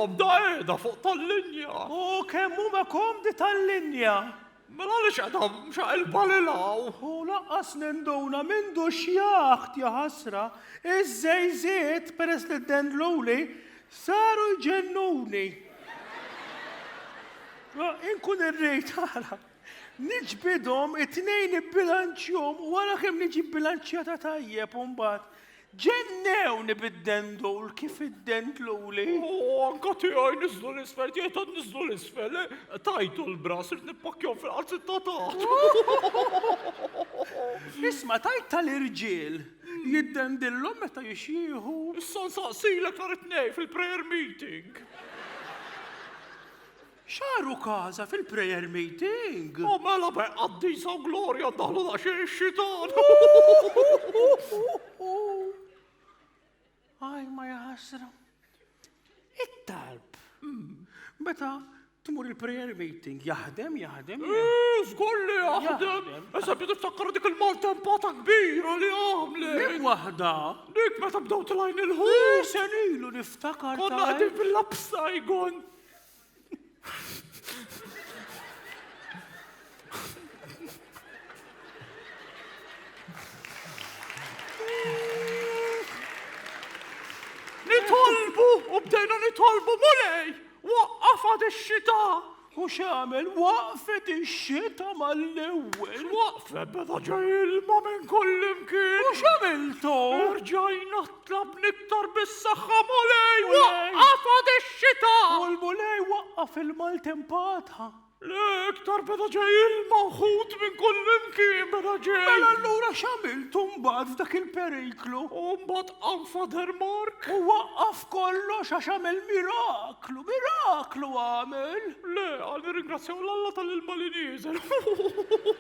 qiegħda fuq tal-linja. U kemm huma komdi tal-linja. Mela għaliex qiegħda mxaqilba lilaw. U laqqas ninduna mindu xjaħt ja ħasra, iż-żejżiet peress li d-dendluli saru jġennuni. Inkun irrejt ara. Niġbidhom it-tnejn ibbilanċjhom u wara kemm niġi bilanċjata tajjeb u mbagħad ġennewni bid-dendul kif id-dendluli. Anka tiegħi niżlu l-isfel, jgħid għad niżlu l-isfel, tajtu l-bras irid nippakkjahom fil-qalzit ta' taħt. Isma' tajt tal-irġiel jiddendillhom meta jixjieħu. Issa nsaqsilek nhar it-tnejn fil-prayer meeting. Xaru kaza fil-prayer meeting. Mela beqqaddisa u Glorja daħlu daqsxejn ix-xitan. Aj, ma jaħasra. It-talb. Meta tmur il-prayer meeting, jaħdem. Żgur li jaħdem. Eżempju tiftakar dik il-maltempata kbira li għamlet. Dik waħda. Dik meta bdew tilgħin il-ħut. Senilu niftakar. Konna qegħdin fil-Lapsajgon. Nitolbu u bdejna nitolbu mulej. Waqqaf għad ix-xita. U x'għamel waqfet ix-xita mal-ewwel. Waqfet beda ġej ilma minn kull imkien. U x'għamiltu? Rġajna tlab niktar bis-saħħa mulej. Waqqaf għad ix-xita. U l-mulej waqqaf il-maltempata. Le, iktar beda ġej ilma ħut minn kull imkien beda ġej. Mela allura x'għamiltu mbagħad f'dak il-periklu? U mbagħad qam Father Mark. U waqqaf kollox għax għamel miraklu għamel. Le, għal nirringrazzjaw l-Alla tal-ilma li nieżel.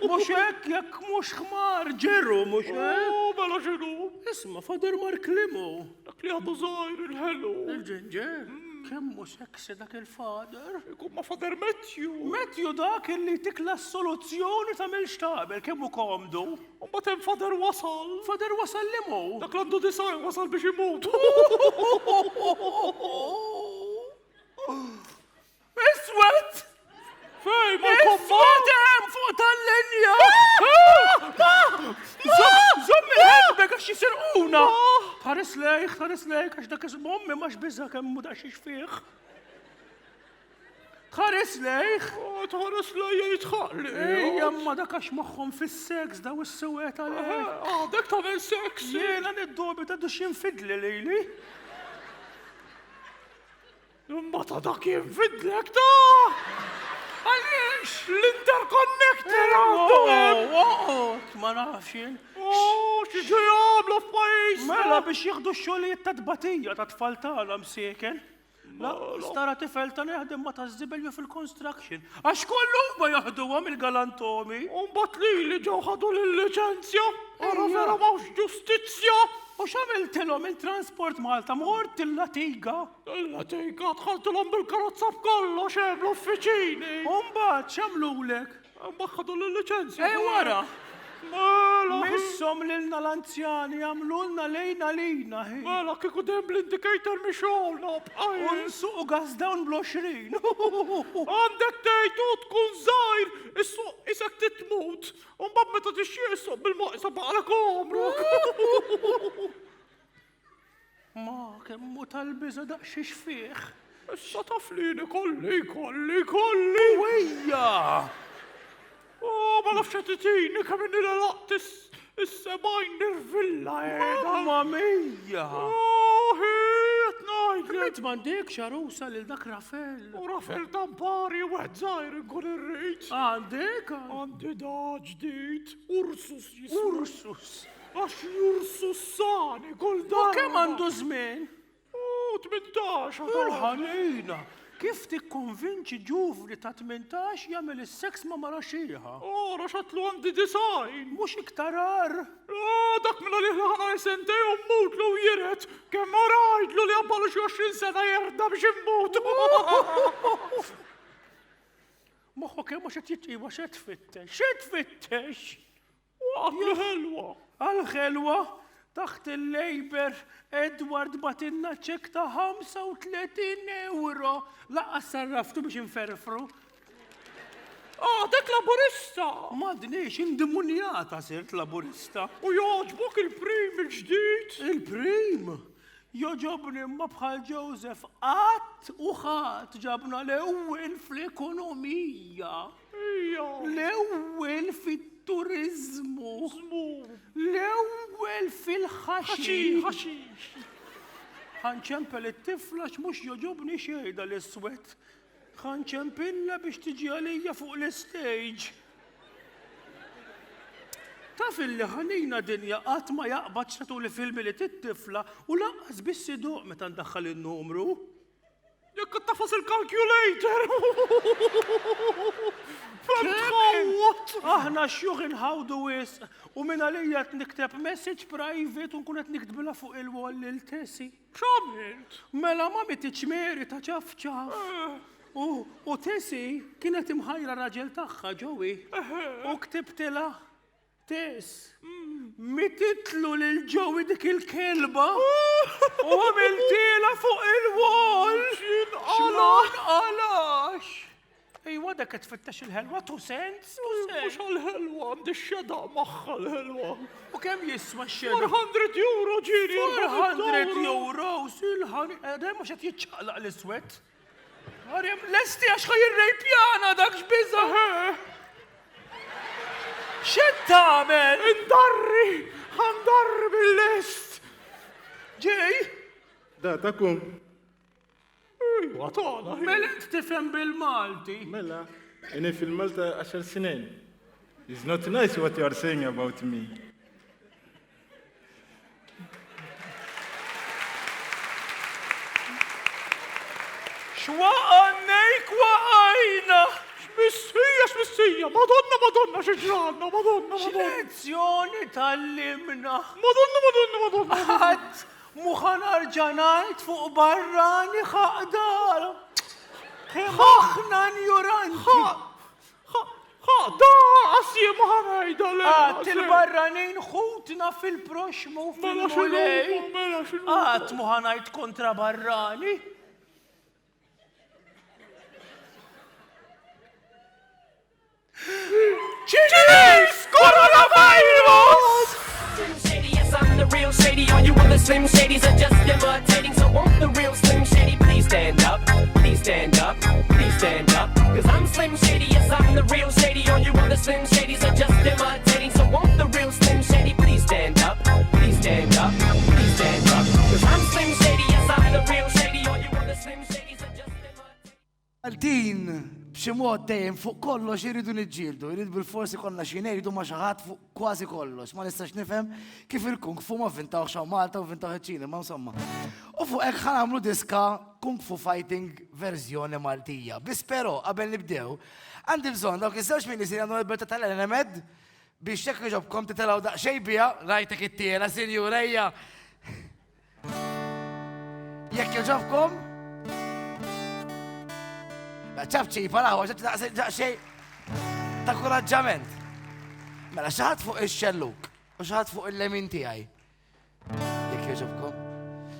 Mhux hekk jekk mhux ħmar ġeru mhux hekk. Mela x'inhu? Isma' Father Mark limu. Dak li għadu żgħir il-ħelu. Il-ġenġer. Kemm mhux seksi dak il-Father? Ikun ma' Father Matthew. Matthew dak illi tikla s-soluzzjoni tagħmel x'taqbel kemm hu komdu. U mbagħad hemm Father wasal. Father wasal limu. Dak l-għandu disajn wasal biex imut. Iswed! Fej, ma' Iswed hemm fuq tal-linja! Żomm il-ħelbek għax jisirquna! Ħares lejk għax dak ism ommi max bizza kemm mu dax ixfih. Ħares lejk! Tħares lejja jitħalli. Jamma dak għax moħħhom fis-seks daw is-sewet għalek. Dak tagħmel seks. Jiena niddobi ta' dux jinfidli lejli. Imma ta' dak jinfidlek ta' għaliex l-interconnector għandu. Ma nafx jien. Xieġu jgħamlu f'pajis. Mela biex jieħdu x-xogħlijiet ta' tbatija ta' tfal tagħna msieken. La, stara tifel ta' neħdem ma ta' żibel fil-construction. Għax kollu ma jaħduhom il-galantomi. Mbagħad li ġew ħadu lill-liċenzja. Ara vera m'hawnx ġustizzja. U x'għamiltilhom il-Transport Malta mort il-Latiga. Il-Latiga tħaltilhom bil-karozza b'kollox hemm l-uffiċini. U mbagħad x'għamlulek? Mbagħad ħadu lill-liċenzja. Wara. Mela. Missom lilna l-anzjani għamlulna lejna. Mela kieku dem l-indicator mixolna b'qajja. Unsuq gas dawn bl-20. Għandek tgħidu tkun żgħir, issuq isek titmut. U mbagħad meta tixjieq issuq bil-moqsa baqalek omrok. Ma kemm tal-biża daqsxiex fih. Issa taflini kolli. Wejja! Ma nafx titini kemm inni laqt is-sebgħin nirvilla qiegħda. Mamma mija! Qed ngħidlek. Rid m'għandek xarusa lil dak Rafel. U Rafel tampari wieħed żgħir inkun irrid. Għandek? Għandi da ġdid. Ursus jismu. Ursus. Għax jursus sani kull darba. U kemm għandu żmien? 18. Ħanina. Kif tikkonvinċi ġuvri ta' 18 jagħmel is-seks ma' mara xieħa? Raxatlu għandi design. Mhux iktarar. Dak minna li ħana sentej u mmutlu jiret. Kemm ma rajdlu li għabbalu xi 20 sena jerda biex immut. Moħħu kemm mhux qed jitqiba x'qed tfittex. Għal-ħelwa. Għal-ħelwa? taħt il-Labor, Edward batinna ċek ta' 35 euro. Laqqas sarraftu biex inferfru. Dek laburista! Madniex, indimunjata sirt laburista. U joġbok il-prim il-ġdid? Il-prim? Joġobni ma bħal Joseph, qatt u ħadd ġabna l-ewwel fl-ekonomija. L-ewwel fit-turizmu. L-ewwel fil-ħaxix. Ħanċempel it-tifla x'mhux joġobni xejda l-iswed. ħanċempilla biex tiġi għalija fuq l-stage. Taf illi ħanina dinja qatt ma jaqbad xatu li filmi li tit-tifla u laqqas biss iduq meta ndaħħal in-numru. Jekk tafas il-calculator! Fl-tħawwat! Aħna xjuħ inħawdu wisq u minn għalija nikteb message private u nkun qed niktbilha fuq il-wall lil Tessi. X'għamilt? Mela mami tiċmeri ta' ċaf-ċaf. U Tessi kienet imħajra raġel tagħha ġowi. U ktibtilha Tess, mititlu lil ġowi dik il-kelba u għamiltila fuq il-wall. X'inqalax? Ejwa dak qed tfittex il-ħelwa 2 cents? Mhux għall-ħelwa, għandi x-xeda magħha l-ħelwa. U kemm jiswa x-xeda? 400 euro ġieri. 400 euro, silħani, daj mhux qed jiċċaqlaq l-iswed. Għarjem, lesti għax ħajirrejpjana dak x'biża. X'qed tagħmel? Ħandarri bil-lest. Ġej? Da, takum. Ejwa, tagħna. Mela int tifhem bil-Malti. Mela, inni fil-Malta 10 snin. It's not nice what you are saying about me. X'waqannejk waqajna! X'missija, Madonna, x'ġranna, Madonna. X'lezzjoni tallimna. Madonna. Ħadd muħan arġanajt fuq barrani ħaqdar. Aħna njuranti. Da, għasjem ħanajda Għat il-barranin ħutna fil-proxmu fil-mulej. Għat muħanajt kontra barrani. Cheers! Coronavirus! Slim Shady, yes, I'm the real Shady. All you other Slim Shadys are just imitating. So won't the real Slim Shady please stand up? Please stand up, please stand up. Cause I'm Slim Shady, yes, I'm the real Shady. All you other Slim Shadys are just imitating. So won't the real Slim Shady please stand up? Please stand up, please stand up. Cause I'm Slim Shady, yes, I'm the real Shady. All you other Slim Shadys are just imitating. Għaltin, b'ximot dejjem fuq kollox iridu niġġieldu, iridu bil-forsi konna xinej, iridu ma xaħat fuq kważi kollox. Ma nistax nifhem kif il-kung fu ma vintaw xa Malta u vintaw ċina, ma insomma. U fuq hekk ħanamlu diska Kung Fu Fighting verżjoni Maltija. Bispero, qabel nibdew, għandi bżonn dawk iż-żewġ minn isir għandu l-berta tal-enemed biex jekk iġobkom titelaw daqsxejn biha, rajtek it-tiela, sinjurejja. Jekk iġobkom, ċabċi, palaħu, ċabċi ta' kuraġġament. Mela, xaħat fuq il-xelluk, u xaħat fuq il-lemin tijaj. Jek joġobkom?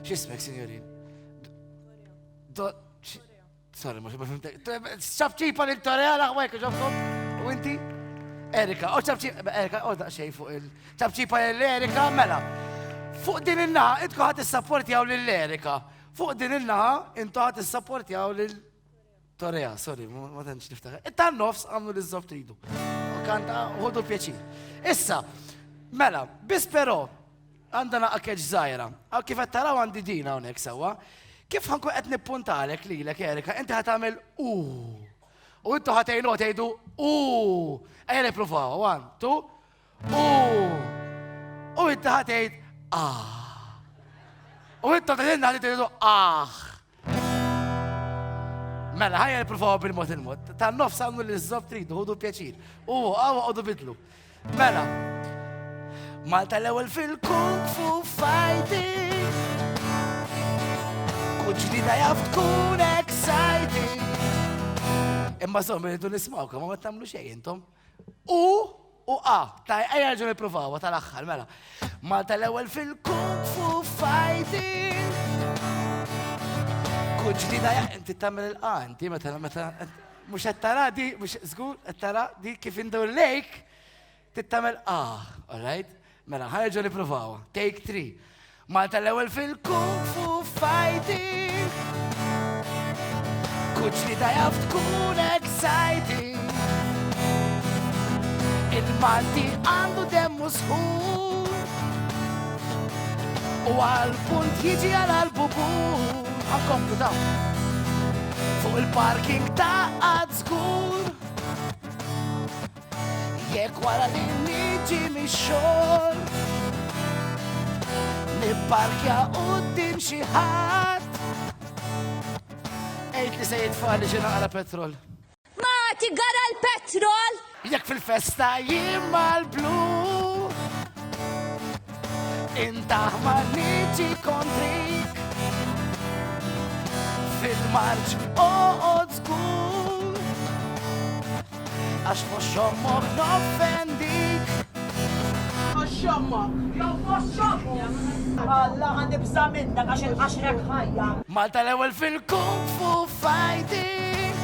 Xismek, signorin? Sorry, ma xabba fimtek. ċabċi pal il-torea, laħwek, joġobkom? U inti? Erika, u ċabċi, Erika, u daqxej fuq ċabċi pal l-Erika, mela. Fuq din il-naħa, intku ħat il-support jaw l-Erika. Fuq din il-naħa, intu ħat il-support jaw l Torea, sorry, ma tenċ niftaħ. Tan nofs għamlu l-izzob tridu. Kanta, ħodu pjaċir. Issa, mela, bispero, għandana għakkeġ zaħira. Kif għattaraw għandi dina unek sawa, kif ħanku għet nippuntalek li l-ek Erika, inti għat għamil u intu ħatajnu għatajdu Ejja niprofaw, 1, 2, u inti ħatajd u intu ħatajdu Mela, ħajja niprofaw bil-mod il-mod. Ta' nofs għamlu l-izzob tridu, ħudu pjaċir. Għawa għodu bidlu. Mela, Malta l-ewel fil-Kung Fu Fighting. Kun ġdida jaf tkun exciting. Imma sommi nidu nismawkom, ma tamlu xej intom. u A. Taj, ejja ġu niprofawa tal-axħar, mela. Malta l-ewel fil-kung fu fighting. Kull ġdida inti tamil il-A, inti meta mux għattara di, mux zgur għattara di kif indu l-lejk, tittamil A, all right? Mela, ħarġu niprofawa. Take 3. Malta l-ewel fil-kung fu fighting. Kuċ li dajaf tkun exciting. Il-Malti għandu demmu sħur. U għal-punt jiġi għal-albubur. Għankomplu daw. Fuq il-parking ta' għad zgur. Jek wara li niġi mi-xol. Nipparkja qudiem xi ħadd. Ejt li se jitfa' li ġina għala petrol. Ma tigara l-petrol! Jekk fil-festa jimma l-blu. Intaħ ma niġi kontrik. Fil-marġ oqgħod żgur. Għax fos xommok noffendik. Allah għandi bża minnek għax il-qaxrek ħajja. Malta l-ewel fil-kung fu fighting.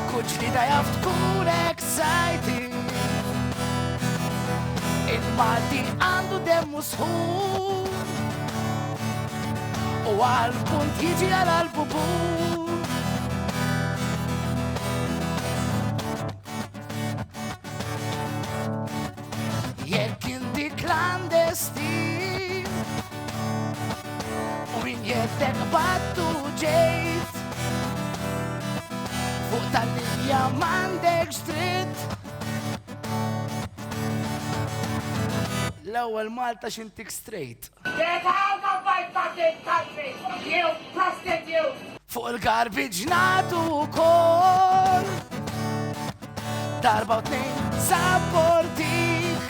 Kull ġdida jaf tkun exciting. Il-Malti għandu demmu sħur. U għal-punt jiġi għal-albubur. Jekk indi klandestin. U min jettek battu ġejt. Fuq tal-linja mandek ġdritt. L-ewwel Malta xintik straight. Get out of my fucking country, you prostitute! Fuq il-garbage natu kol. Darba u tnejn sabbortik.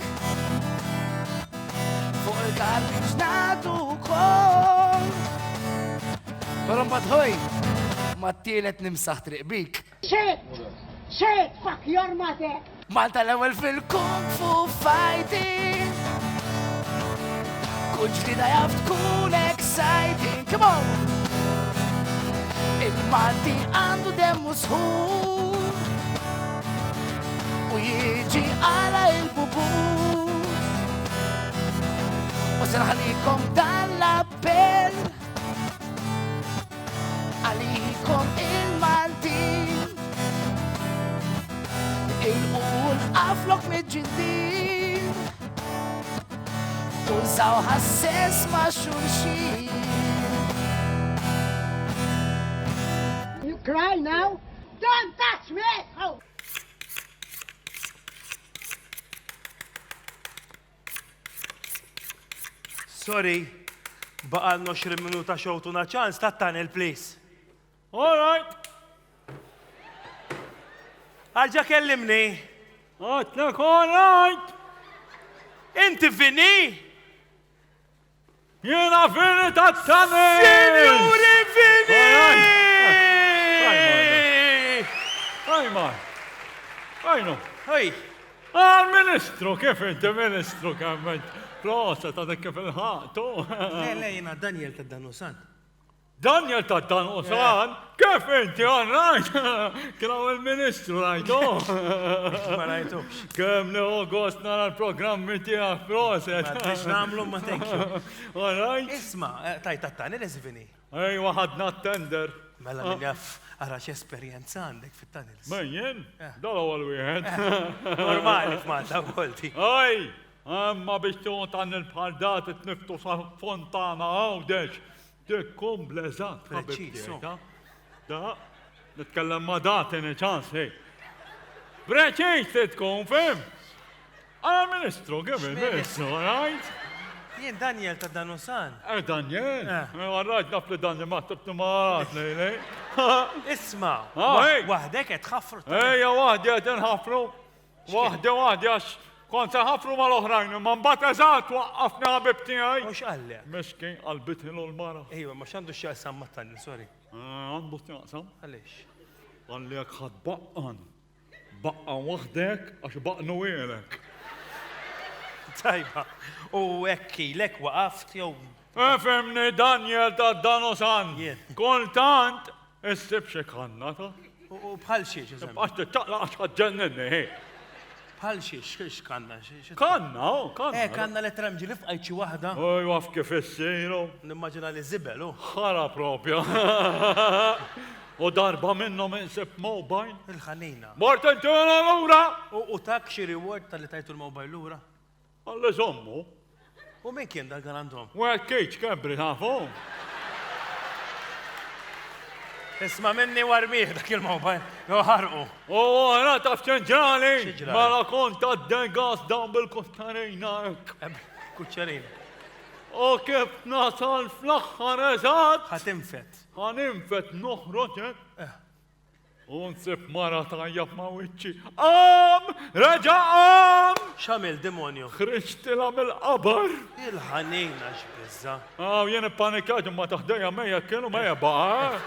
Fuq il-garbage natu kol. Pero mbagħad ħoj, ma t-tielet nimsaħ triq bik. Shit, fuck your mother! Malta l-ewwel fil-kung fu fighting. Kull ġdida jaf tkun exciting. Come on! Il-Malti għandu demmu sħur. U jiġi għala il-bubur. U senħalikom dan l-appell. Għalikom il-Maltin. Il-qul għaflok mid-ġindin. Użaw ħassess ma' xulxin. You cry now? Don't touch me! Oh. Sorry, baqal 20 minuta xowtuna ċans ta' tunnel, please. All right. Ħarġa kellimni. Għatlek, all right. Inti Vini? Jena Vini ta' t-tanin! Signori Vini! Ajmar! Ajnu! Hej, Għal-Ministru, kif inti Ministru kemment? Prosa ta' dik kif il-ħatu. le jena Daniel ta' Danusan. Daniel ta' Danusan, kif inti għal-rajt? Kienu il-Ministru rajtu. Ma rajtux. Kem li August nara l-programmi tijak proset. Ma biex namlu ma thank you. All-right. Isma, taj ta' tunnel Vini. Ej, waħadna tender. Mela min jaff għarax esperienza għandek fit-tunnels. Mejjen? Dala għal-wieħed. Normali f'Malta għolti. Ej, amma biex tuħt għan il-pardat t-niftu sa' fontana għawdex. Tikkum blezat, Preċiż, Da, nitkellem ma datini ċans, hej. Preċiż titkum, fim? Għal-Ministru, kif il-Ministru, right? Jien Daniel ta' Danusan. Daniel, għarraġ naf li Daniel ma t-tibtu maħat, lejlej. Isma, hej. wahdek qed ħaffru. Ejja, wahdi għed nħafru. Wahdi, għax kont ħafru mal-oħrajn, ma mbagħad eżatt waqqafni ħabib tiegħi. Mux għalle. Mexkin qalbit ilu l-mara. Ejwa, ma xandu xjaqsam mat-tunnel, sorry. Għandu t-jaqsam. Għalix. Għalli għak ħadbaqqan Baqqa waħdek għax baqnu għelek. Tajba. U ekki, lek waqaft jew. Efemni Daniel ta' Danosan. Jien. Kontant, issib xie kanna ta' U bħal xiex, eżem. għax t-taqla għax ħadġenninni. Bħal xiex kanna. Kanna, kanna. Kanna lettera mġili f'qajċi wahda. Oj, waf kif issiru. Nimmaġina li zibel, u. ħara propja. U darba minnom insib mobile. Il-ħanina. Mortentuna l-ura. U tak xi reward tal-li tajtu l-mobile lura. Għalli zommu. U min kien dal għandhom? U għed kejċ kembri tafu. Isma minni warmiħ dak il-mobile. Jo ħarqu. U għana taf ċenġali. X'ġrali? Mela konta d-degas dawn bil-kostarina. Kuċċarin. U kif nasal fl-axħar eżat. Ħatinfet. Għaninfet noħroġet. U nsib mara tajjab ma' wiċċi. Reġa Xamil demonju. Ħriġtila mill-qabar. Il-ħanina x'bizza. Jien panikajt ma taħdejja meja kienu meja baqa.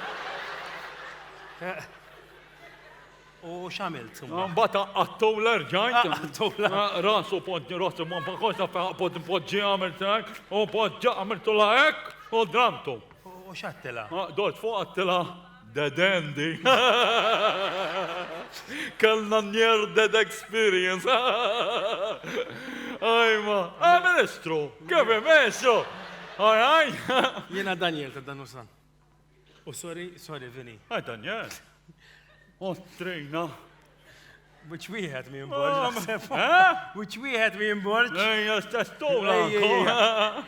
U xamilt summa. Mbata għattu l-erġajt. Għattu l-erġajt. Rasu podġi, rasu ma pakosa podġi għamiltek, u podġi għamiltu laħek, u dramtu. U xattela. Dort fuq għattila dedendi. Kellna njer dead experience. Ajma, ministru, kif imessu? Ajaj. Jena Daniel ta' Danusan. U sorry, Vini. Aj, Daniel. Ostrejna. Which we had me inboard. Eh? Which we had me inboard. Ejja, stestura.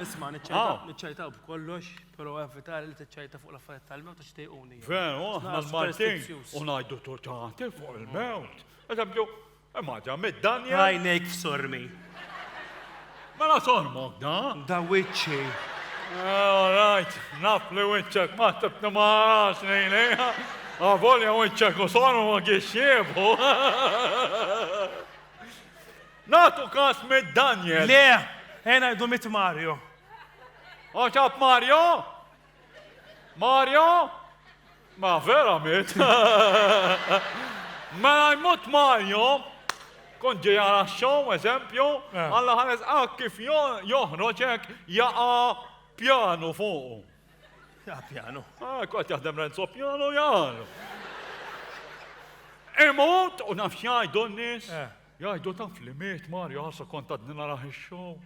Isma, nċajta b'kollox, pero għafitar li t-ċajta fuq l-affarijiet tal-mewt għax tejquni. Veru, aħna l-Martin. Unajdu torċati fuq il-mewt. Eżempju, maġa mid-Daniel. Rajnek f'sormi. Mela sormok da. Da wicċi. All right, naf li wicċek ma tibni maħrax nejni. Għavolja wicċek u sormu ma għiexiebu. Natu kas mid-Daniel. Le, ena jdu mit Mario. Oċab Mario? Mario? Ma vera mit. Mela jmut Mario, kun ġi għala show, eżempju, għalla ħanes kif joħroġek jaqa pjanu fuq. Ja, pjano. Kwa jaħdem Renzo pjanu jgħalu. Imut, u nafx jgħajdu n-nis. Jgħajdu taf li miet Mario għasa konta d-nina raħi show.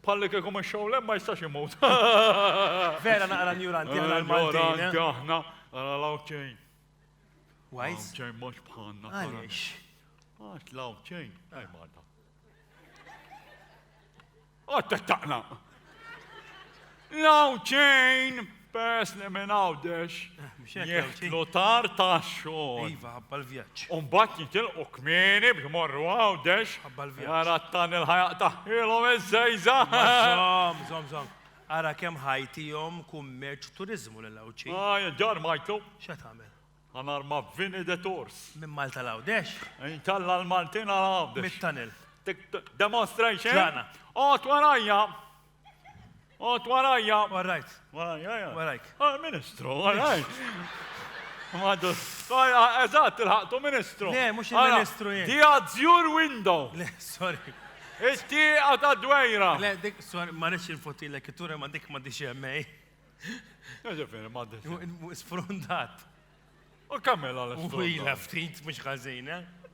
Palli kekum il-show lemma jistax imut. Vera naqra njuranti għala l-Maltin. Njuranti aħna għala lawċejn. Wajs? Lawċejn mux bħanna. Għalix. Għax lawċejn. Ej marda. Għattettaqna. Lawċejn. Pes li minn għawdex. Jieħtlu tar ta' xol. Iva, għabba l-vjaċ. Umbat jitilqu kmini biex morru għawdex. Għabba l-vjaċ. Jarattan il-ħajaq taħħilom iż-żejza. Zom. Ara kem ħajtijom kummerċ turizmu l-lawċi. Ġar majtu. Xat għamil? Għanar ma' vini de tours. Min Malta l-għawdex? Intalla l-Maltin għal-għawdex. Mit-tanil. Demonstration. Ġana. Ot warajja. Warrajt. Warajk. Warajk. Ministru, warajk. Maddu. Eżat, il-ħaqtu ministru. Le, mux il-ministru jien. Di your window. Le, sorry. Isti għata dwejra. Le, dik, sorry, ma rridx il-fotilek, it-tura ma dik ma diċi għemmej. Ġefiri, maddu. Sfrundat. U kammela U ila ftit, mux ħazin,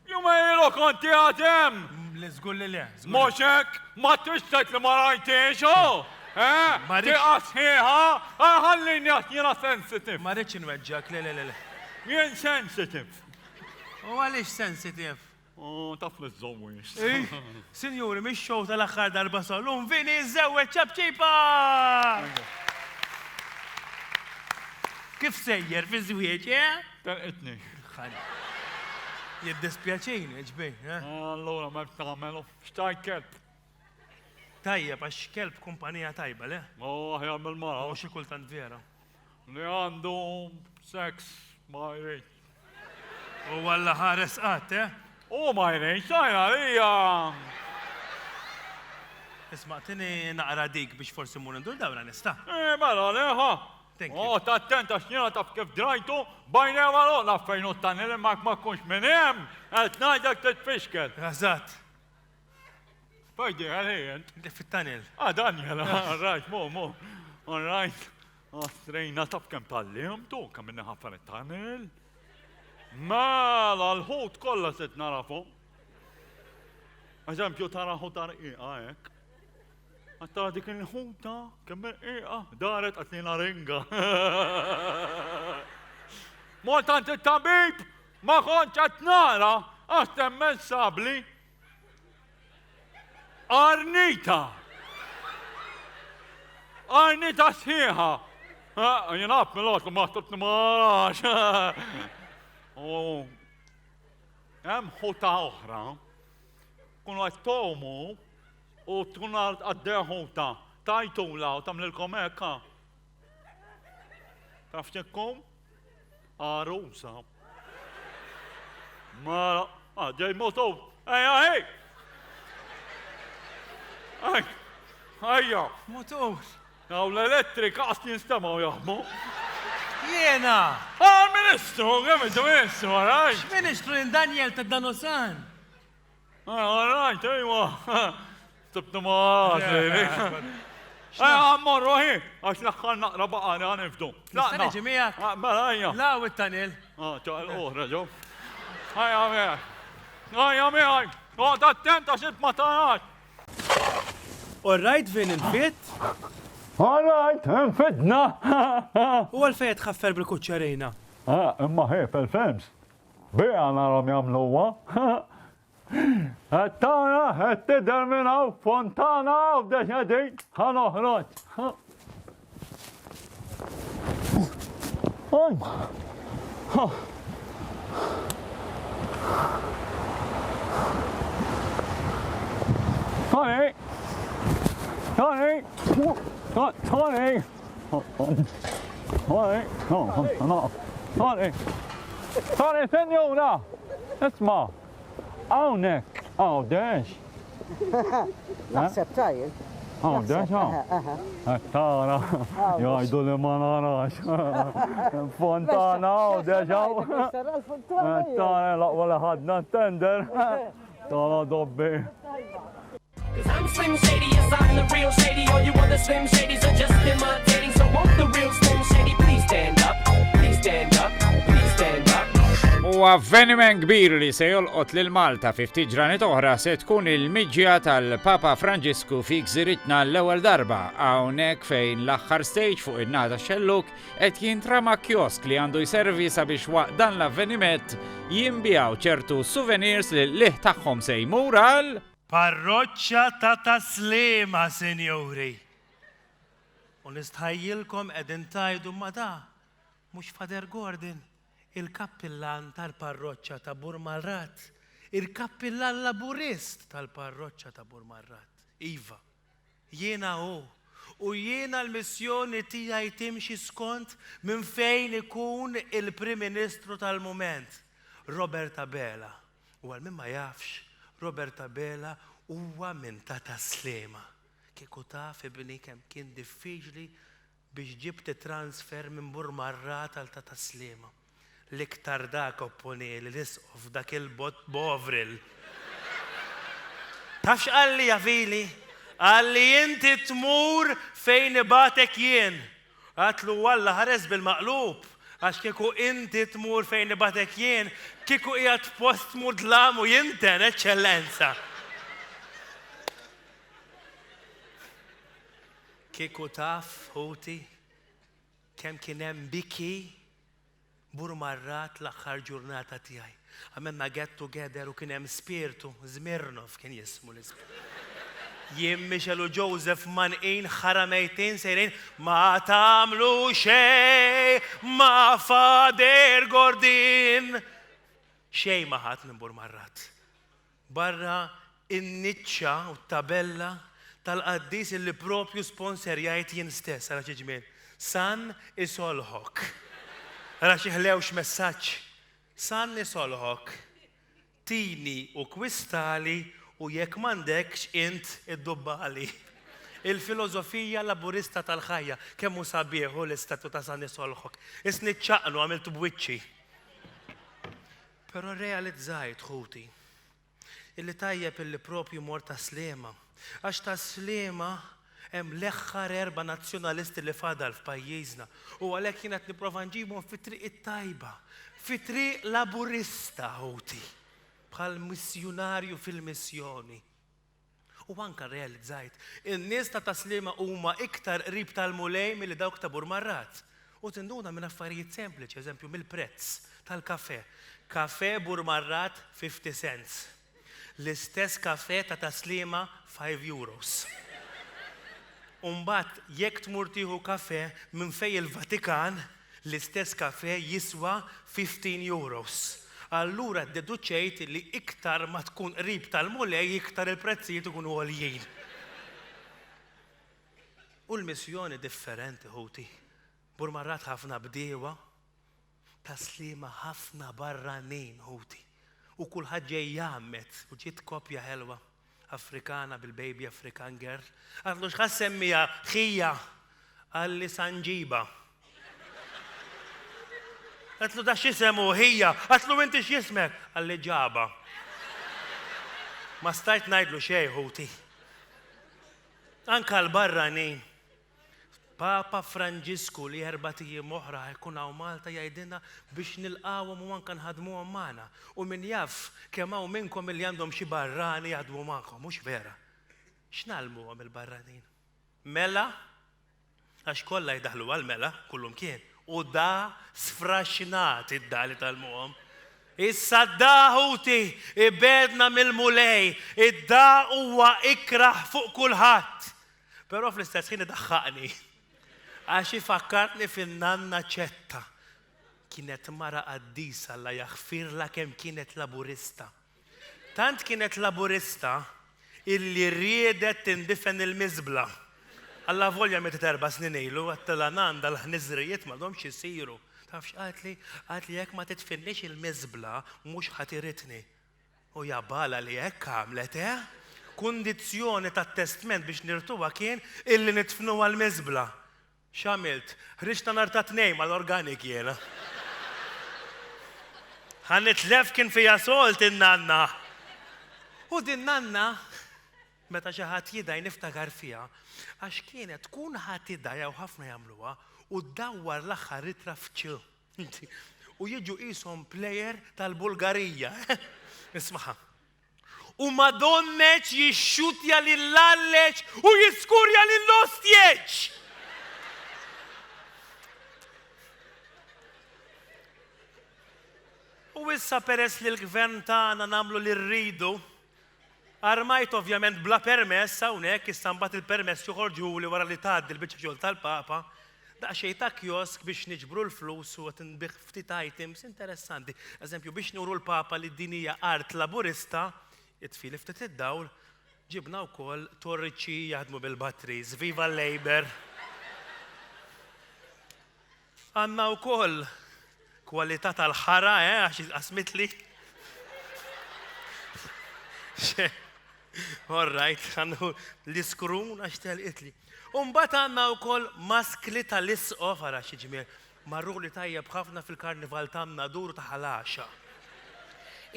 Juma jilu konti għatem. Le, zgull le. Moċek, ma t-istajt li ma rajtiex, Ma rridx- Tiqas ħieħa, ħallini jena sensitive. Ma rridx nweġġak, le. Jien sensitive. U għalix sensitive? Taf li z-żowix. Sinjuri, mix show tal-axħar darba salum, vini z-zewet ċabċipa! Kif sejjer fi zwieġ, Telqitni. Jiddispjaċini, ġbej, Allora, ma b'tamelu, xtaj kelb. Tajjeb, għax kelb kumpanija tajba, le? Ħjar bil-mara. U xi kultant vera. Li għandu sex ma jrejt. U għalla ħares qatt, U ma jrejt, sajna lija. Isma' tini naqra dik biex forsi mmur ndur dawra nista'. Mela, leħa. Thank you. Oh, ta' attenta x'jena taf kif drajtu, bajna għaloqna fejn u t-tanil ma kunx minn hemm, qed ngħidlek titfixkel. Eżatt, Fajdi għalejn. fit-tunnel. Ah, Daniel, all right, mo. All right. Strejna taf kem tal-limtu, kem minna ħafna it-tunnel. Mela, l-ħut kollha se narafu. Eżempju, tara ħutar iqa hekk. Għattara dik il-ħuta, kemm iqa, daret għatlina ringa. Moltant it-tabib, ma kontx qed nara, għax temmen sabli. Arnita! Arnita sħiħa! Jenab mill-għot, ma t-tni marax. Hemm ħuta oħra, kunu għed tomu u tkun għaddeħ ħuta, tajtula u tamlilkom ekka. Taf xekkum? Arusa. Mara, ġej motu, ej! Ejja, Motor. għaw l-elettrika għas jinstamaw jaħmu. Jena! Ministru, għemitu ministru, għaraj. Ministru in Daniel ta' Danosan. Għaraj, ejwa. Tibtu maħġi. Għammorru ħi, għax laħħal naqra baqani għanifdu. Nista' niġi miegħek? Mela, ejja. La u it-tunnel. ċaqal uħra ġo. Ejja miħaj. Ejja miħaj. Għad attenta xib ma tarax. All right, Vin, il-fit? All right, nfidna. U għal-fejt xaffer bil-kuċċarina. Imma ħi, fil-films. Bija narom jamluwa. Tara, t-tidder minnaw, fontana, u b'deċedi, ħanoħroċ. Tony! Tony! Tony! Tony! Tony, senjura! Isma! Hawnhekk, dex. Naħseb tajjeb. Dex, Tara, jgħidu li ma narax. Fontana, dex, Tara, laqwa li ħadna tender. Tara dobbi. Cause I'm Slim Shady, yes, I'm the real Shady. All you other Slim Shadys are just imitating. So won't the real Slim Shady please stand up? Please stand up, please stand up. U avveniment kbir li se jolqot lil Malta fi ftit ġranet oħra se tkun il-miġja tal-Papa Franġisku fi gżiritna l-ewwel darba hawnhekk fejn l-aħħar stage fuq in-nata xelluk qed jintrama kiosk li għandu jservi sabiex waqt dan l-avveniment jinbijaw ċertu souvenirs li l-liħ tagħhom se jmur għal Parroċċa ta' Taslima, senjuri. U nistħajjilkom edin tajdu ma da, mux Fader Gordon, il-kappillan tal-parroċċa ta' Burmarrat, il-kappillan laburist tal-parroċċa ta' Burmarrat. Iva, jiena u jiena l-missjoni tijaj timxi skont minn fejn ikun il-Prim Ministru tal-moment, Robert Abela. U għal min ma jafx, Robert Abela huwa minn ta' Taslima. Kieku taf ibni kemm kien diffiċli biex ġibt transfer minn Burmarrat għal ta' Taslima. L-iktar dak opponi li nisqof dak il-bot bovril. Tafx għalli jafili? Għalli jinti tmur fejn ibatek jien. Għatlu walla ħares bil-maqlub. Għax kieku inti tmur fejn ibatek jien, kieku jgħat post mudlamu jinten, eccellenza. Kieku taf, Huti, kem kienem biki Burmarrat l-axħar ġurnata tijaj. Għamenna get together u kienem spirtu, Zmirnov kien jismu l-spirtu. Jiem Michelu Joseph manqin ħaramejtin sejrin ma tamlu xej ma Fader Gordon. Xej maħat minn Burmarrat. Barra in-niċċa u tabella tal-qaddis illi propju sponsorjajt jien stess, għara ġiġmien. San isolħok. Għara xieħlewx messaċ. San isolħok. Tini u kwistali u jekk mandekx int id-dubbali. Il-filosofija laburista tal-ħajja kemm hu sabiħ u l-istatu ta' San Nisolħok. Isni ċaqlu għamiltu b'wiċċi. Però realizzajt ħuti illi tajjeb illi propju mor ta' slema. Għax ta' slema hemm l-eħħar 4 nazzjonalisti li fadal f'pajjiżna. U għalhekk kienet nipprova nġibhom fit-triq it-tajba, fit-triq laburista ħuti, bħal missjonarju fil-missjoni. U anka realizzajt, in-nies ta' taslima huma iktar qrib tal-mulej milli dawk ta' Burmarrat. U tinduna minn affarijiet sempliċi, eżempju mill-prezz tal-kafè. Kafè Burmarrat 50 cents. L-istess kafè ta' taslima 5 euros. Umbat, jekk tmur tieħu kafè minn fejn il-Vatikan, l-istess kafè jiswa 15 euros. Allura deduċejt li iktar ma tkun qrib tal-mulej, iktar il-prezzijiet ikunu għoljien. U l-missjoni differenti ħuti. Burmarrat ħafna bdiewa, taslima ħafna barranin ħuti. U kulħadd ġej jagħmmet u ġiet kopja ħelwa Afrikana bil-baby African girl. Għadlu x'ħas semmija ħija għalli Sanġiba. Għatlu da x'isemu ħija, għatlu inti x'jismek għalli ġaba. Ma stajt ngħidlu xejn ħuti. Anka l-barranin. Papa Franġisku li 4 tiem oħra jkun hawn Malta jgħidilna biex nilqawhom u anke nħadmuhom magħna. U min jaf kemm hawn minnkom li għandhom xi barrani jaħdmu magħkom, mhux vera. X'nagħmluhom il-barranin? Mela, għax kollha jdaħlu għal-mela, kullum kien. U da sfraxxinat id-dali tal-muhom. Issa d-daħuti ibedna mill-mulej, id-da huwa ikraħ fuq kulħadd. Però fl-istess ħin iddaħħaqni. Għax ifakkartni fin-nanna ċetta. Kienet mara qaddisa alla jaħfirla kemm kienet laburista. Tant kienet laburista illi riedet tindifen il-miżbla. Alla volja meta 4 snin ilu għattela nanda l-ħniżrijiet m'għadhomx isiru. Tafx qatli jekk ma titfinnix il-miżbla mhux ħatiritni. U jabala li hekk għamlet kundizzjoni tat-testament biex nirtuha kien illi nitfnu għal-miżbla. X'għamilt? Ħriġta nhar ta' tnejn mal-organik jiena. Ħanitlef kien fija solt in-nanna. U din nanna meta xi ħadd jidaj niftakar fiha għax kienet tkun ħadd idajja u ħafna jagħmluha u ddawwar l-aħħar itra f'ċ. U jiġu qishom plejer tal-Bulgarija. Ismaħa. U Madonneċ jixxutja lill-Lalleċ u jiskurja lill-Ostjeċ. U issa peress li l-gvern tagħna nagħmlu li rridu, armajt ovvjament bla permess hawnhekk issa mbagħad il-permess joħorġu li wara li tgħaddi l-biċċa xogħol tal-Papa, daqsxejn ta' kiosk biex niġbru l-flus u qed inbih ftit items interessanti. Eżempju biex nuru l-Papa li din hija art laburista, it-tfili ftit id-dawl, ġibna wkoll torriċi jaħdmu bil-batteries, viva l-Labor. Għandna wkoll kwalità tal-ħara, għax qasmitli. All right, għandu l-iskrun għax telqitli. Mbagħad għandna wkoll maskli tal-isqof ara xi ġmiel. Marru li tajjeb ħafna fil-karnival tagħna dur ta' ħalaxa.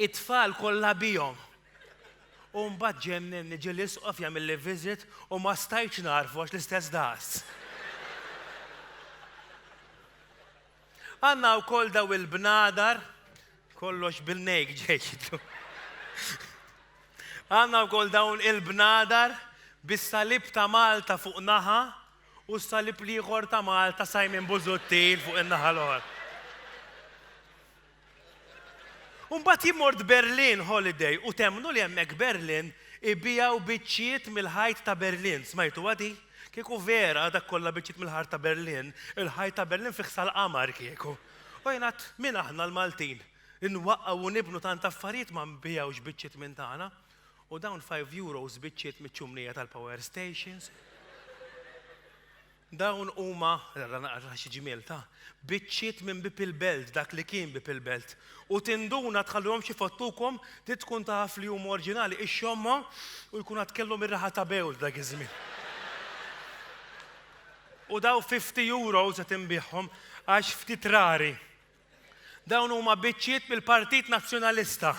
It-tfal kollha bihom. U mbagħad ġenni ġie l-isqof jagħmel li visit u ma stajtx narfu għax l-istess das. Għandna wkoll daw il-bnadar, kollox bil-nejk ġejtu. Għandna wkoll dawn il-bnadar bis-salib ta' Malta fuq naħa u s-salib ieħor ta' Malta Simon Busuttil fuq in-naħa l-oħra. Mbagħad jimmord Berlin holiday u temnu li hemmhekk Berlin ibijaw biċċiet mill-ħajt ta' Berlin. Smajtu għadi? Kieku vera dak kollha biċċiet mill-ħajt ta' Berlin, il-ħajt ta' Berlin fiħsa l-qamar kieku. U jingħad min aħna l-Maltin. Inwaqqgħu u nibnu tant affarijiet ma nbijawx biċċiet minn tagħna. U dawn 5 euros biċċiet miċ-ċumnija tal-power stations. Dawn huma, naqra xi ġimiel ta' biċċiet minn Bipil Belt, dak li kien Bipil Belt. U tinduna tħallihom xi fottukom tkun taf li huma oriġinali ix-xomma u jkun għad kellhom ir-raħa ta' bewl dak iż-żmien. U daw 50 euros qed inbieħhom għax ftit rari. Dawn huma biċċiet mill-Partit Nazzjonalista.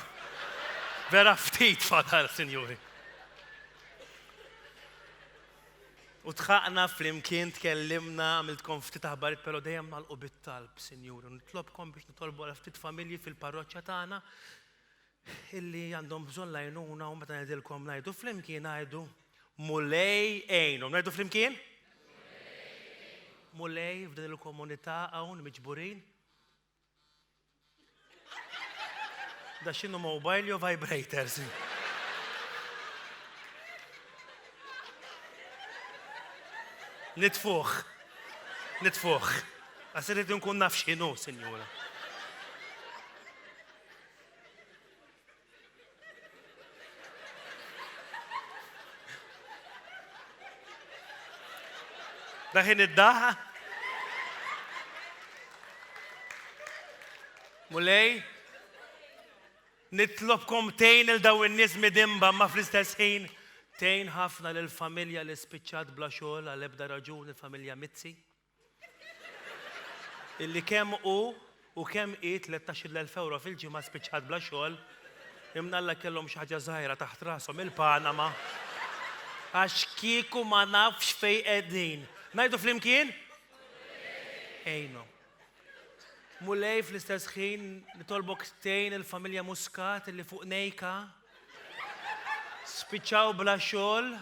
Vera ftit fadal, sinjuri. U tħaqna flimkien tkellimna għamiltkom ftit aħbarijiet però dejjem nagħlqu bit-talb, sinjuri. Nitlobkom biex nitolbu għal ftit familji fil-parroċċja tagħna illi għandhom bżonn lajnuna u meta ngħidilkom ngħidu flimkien ngħidu Mulej għejnhom. Ngħidu flimkien? Mulej f'din il-komunità hawn miġburin. Da x'inhu mobile jew vibrators. Nitfuħ. Għas irid nkun naf x'inhu, sinjura. Daħin id-daħa? Mulej? Nitlobkom tejn il-daw in-nies midimba ma fl-istess ħin tejn ħafna lill-familja li spiċċat bla xogħol għal ebda raġun il-familja Mizzi. Illi kemm u kemm hi 13,000 euro fil-ġimgħa spiċċat bla xogħol imnalla kellhom xi ħaġa żgħira taħt rashom il-Panama għax kieku ma nafx fejn qegħdin. Ngħidu flimkien? Ejno. Mulej fl-istess ħin nitolbok tejn il-familja Muscat illi fuq Nejka. Spiċċaw bla xogħol,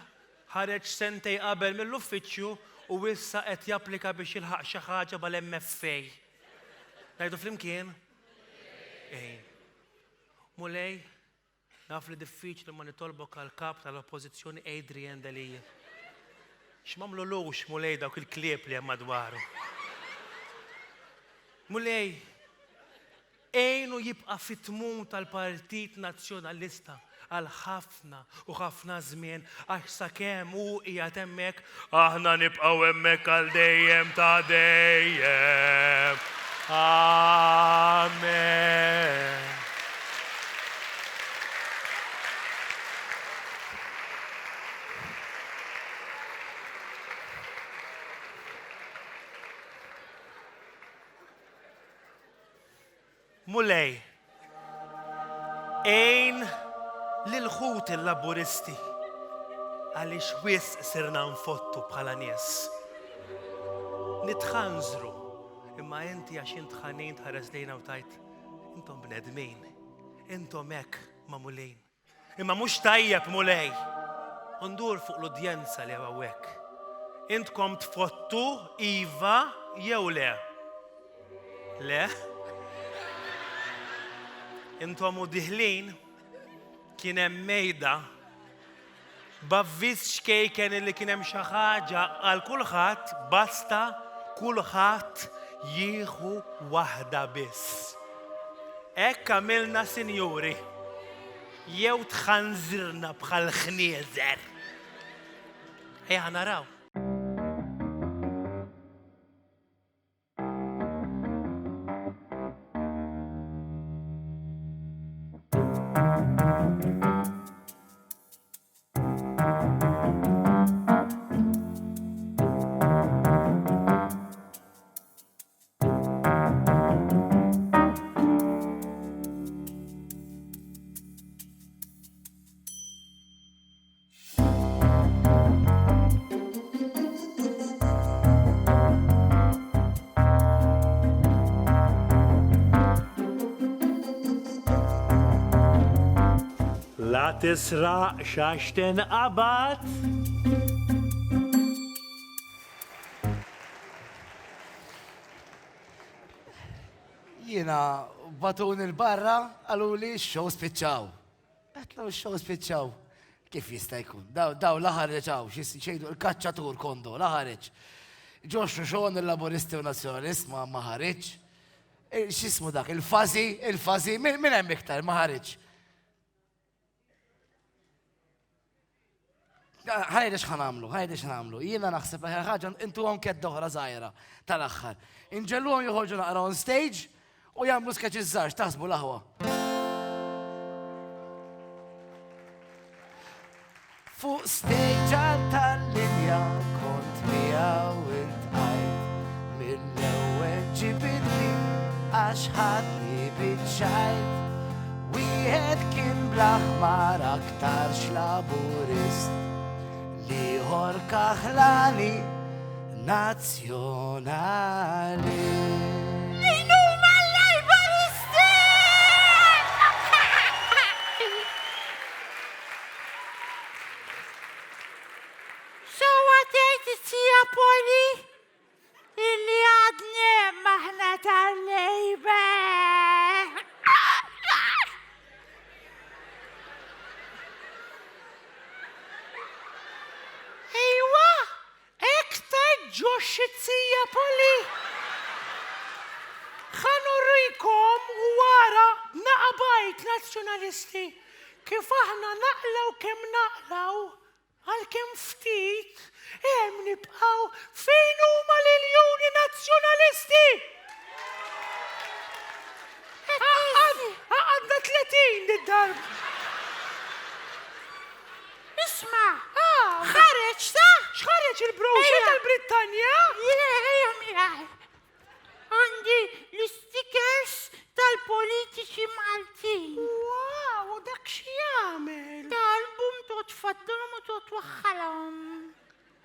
ħareġ sentej qabel mill-uffiċċju u issa qed japplika biex jilħaq xi ħaġa bħal-MFA. Ngħidu flimkien? Ejn. Mulej, naf li diffiċli ma nitolbok għall-kap tal-Oppożizzjoni Adrian Dalija. X'mamlu lux Mulej dawk il-klieb li hemm madwaru. Mulej, ejnu jibqa' fit-tmum tal-Partit Nazzjonalista għal ħafna u ħafna żmien għax sakemm hu qiegħed hemmhekk aħna nibqgħu hemmhekk għal dejjem ta' dejjem. Amen. Mulej, ejn lil-ħut il-laburisti għaliex wisq sirna nfottu bħala nies. Nitħanżru, imma inti għax intħanin tħares lejna u tajt, intom bnedmin, intom hekk ma' mulejn. Imma mhux tajjeb Mulej, undur fuq l-udjenza li hawnhekk. Intkom tfottu iva jew le? Le? Intom u diħlin kien hemm mejda b'avviż xkejken li kien hemm xi ħaġa għal kulħadd basta kulħadd jieħu waħda biss. Hekk għamilna sinjuri. Jew tħanżirna bħal ħnieżer. Ejja naraw. La tisraq xax tinqabad. Jiena batun il-barra għalu li x-show spiċċaw. Għetlu x-show spiċċaw. Kif jista' jkun? Daw laħarreċaw, xejdu il-kacċatur kondo, laħarreċ. Ġoxu xon il-laboristi u nazjonalist ma ħarreċ. Xismu dak, il-fazi, minn hemm iktar ma ħarreċ. ħajdex ħanamlu. Jiena naħseb ħaġa intu għom kedda oħra żgħira tal-aħħar. Inġelluhom joħorġu naqra on stage u jagħmlu skeċ iż-żgħar taħsbu l-aħwa. Fuq stage tal-linja kont miegħu intqa' ġibidni għax ħadni bitxajt. Wieħed kien bl-aħmar aktar xlaburist, liħor kaħlani nazzjonali. Poli, illi għadni maħna tal-lejba. Ejwa, ektar ġoċċizija Poli. Ħanurrikom wara naqbajt nazzjonalisti kif aħna naqlaw kem naqlaw għal kem ftit nibqaw fejn huma l-iljuni nazzjonalisti. Għadna 30 id-darba. Isma' ħareġ ta' x'ħareġ il-browser tal-Brittanja? Ejja miegħi. Għandi l-stickers tal-politiċi Maltin. Wow, dak x'jagħmel? Tal-album tot tfaddalhom u tot waħħalhom.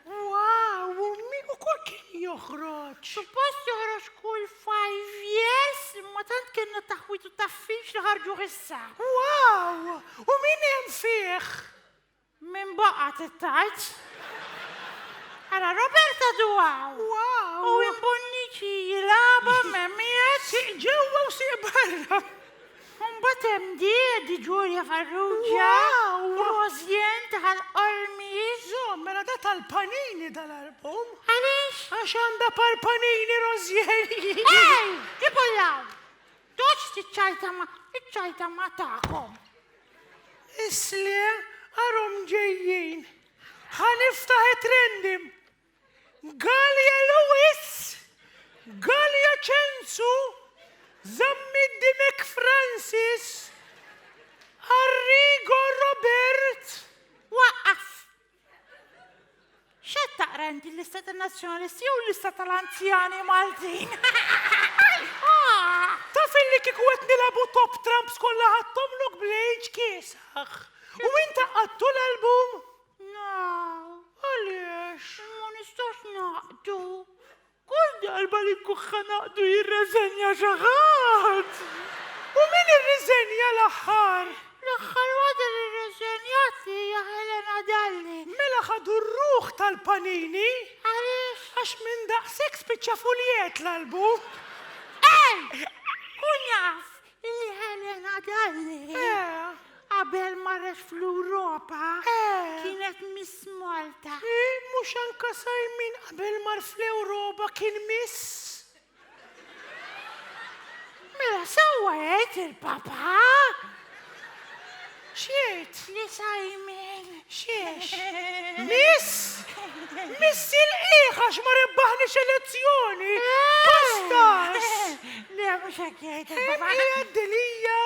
Wow, u kol kien joħroġ? Suppost joħroġ kull 5 years, imma tant kienna taħwit u taffix li ħarġu issa. Wow, u min hemm fih? Min baqa t-tajt? Għara Roberta Duaw. Wow. U imbonniċi jilaba memmiet. Ġewa u si barra. Batem di Giulia Farrugia. Wow. Rosien tal-Olmi. Mela da tal-panini dal-album. Għalix? Għax għanda par-panini Rosieni. Ej, jibullaw. Doċ t-ċajta ma ta'kom. Isli, għarum ġejjien. ħaniftaħ trendim. Galia Lewis, Galia Censu, Zammiddi McFrancis, Arrigo Robert. Waqqaf. X'qed taqra inti l-lista tan-nazzjonalisti u l-lista tal-anzjani Maltin? Taf illi kieku qed nilabu top Trumps kollha ħadthom lok bl-age kiesaħ. U inta qattu l-album? No. Għaliex? Ma nistax naqdu. Kull darba li kuħħa naqdu jirreżenja xi ħadd. U min irriżenja l-aħħar? L-aħħar waħda li rreżenjat hija Helena Dalli. Mela ħadu r-ruħ tal-panini? Għaliex? Għax minn daqshekk spiċċa fuljet l-album. Ej! Kun jaf li Helena Dalli qabel marret fl-Europa kienet Miss Malta. Mhux anke Sajmin qabel mar fl-Ewropa kien Miss. Mela sewwa jgħid il-papa? X'jgħid? Li Sajmin. X'għex? Miss? Miss il-qiegħ għax ma rebbaħniex elezzjoni. Bastax! Le mhux hekk jgħid il-papa. Hija d-Delija.